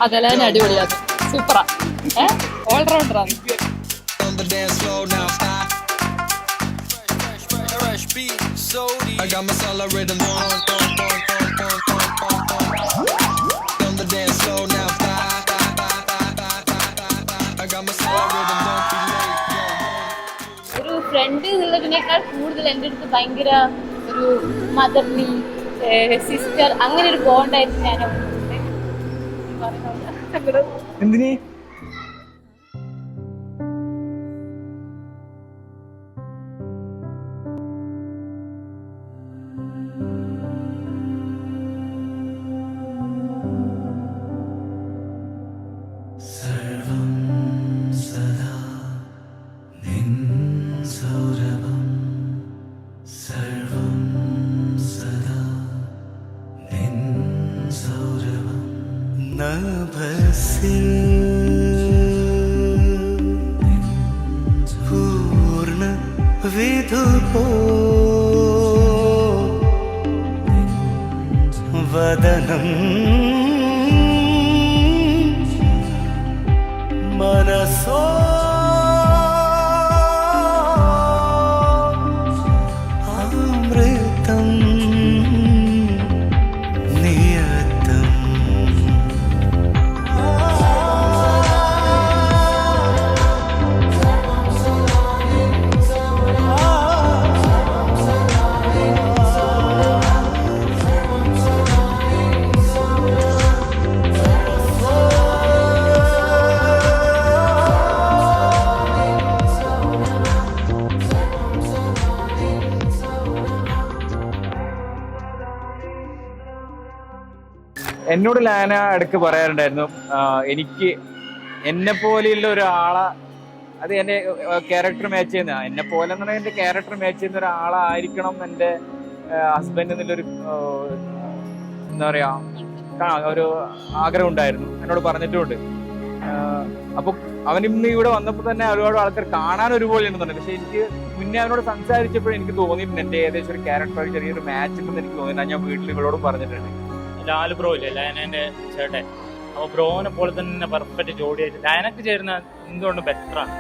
അതെല്ലാം അടിപൊളിയാണ്, സൂപ്പറാ, ഓൾറൗണ്ടറാണ്. ഒരു ഫ്രണ്ട് എന്നുള്ളതിനേക്കാൾ കൂടുതൽ എൻ്റെ അടുത്ത് ഭയങ്കര ഒരു മദർലി സിസ്റ്റർ അങ്ങനെ ഒരു ബോണ്ടായിട്ട് ഞാൻ എന്തിനീ പൂർണ്ണ വിധുപോ വദനം മനസോ അമൃതം നിയതം. എന്നോട് ലാന ഇടയ്ക്ക് പറയാറുണ്ടായിരുന്നു, എനിക്ക് എന്നെ പോലെയുള്ള ഒരാളെ, അത് എൻ്റെ ക്യാരക്ടർ മാച്ച് ചെയ്യുന്ന, എന്നെ പോലെ എന്ന് പറഞ്ഞാൽ എൻ്റെ ക്യാരക്ടർ മാച്ച് ചെയ്യുന്ന ഒരാളായിരിക്കണം എൻ്റെ ഹസ്ബൻഡ് എന്നുള്ളൊരു എന്താ പറയാ ഒരു ആഗ്രഹം ഉണ്ടായിരുന്നു, എന്നോട് പറഞ്ഞിട്ടുമുണ്ട്. അപ്പൊ അവൻ ഇന്ന് ഇവിടെ വന്നപ്പോൾ തന്നെ ഒരുപാട് ആൾക്കാർ കാണാൻ ഒരുപോലെ ഉണ്ടെന്നുണ്ട്. പക്ഷെ എനിക്ക് മുന്നേ അവനോട് സംസാരിച്ചപ്പോഴും എനിക്ക് തോന്നിയിട്ടുണ്ട് എൻ്റെ ഏകദേശം ഒരു ക്യാരക്ടർ ചെറിയൊരു മാച്ച് ഉണ്ടെന്ന് എനിക്ക് തോന്നിയിട്ടുണ്ട്. ഞാൻ വീട്ടിൽ ഇവളോടും പറഞ്ഞിട്ടുണ്ട്. ലാൽ ബ്രോ ഇല്ലേ, ലയനന്റെ ചേട്ടൻ, അപ്പൊ ബ്രോനെ പോലെ തന്നെ പെർഫെക്റ്റ് ജോഡിയായിട്ട് ലയനക്ക് ചേരുന്ന എന്തുകൊണ്ട് ബെറ്ററാണ്.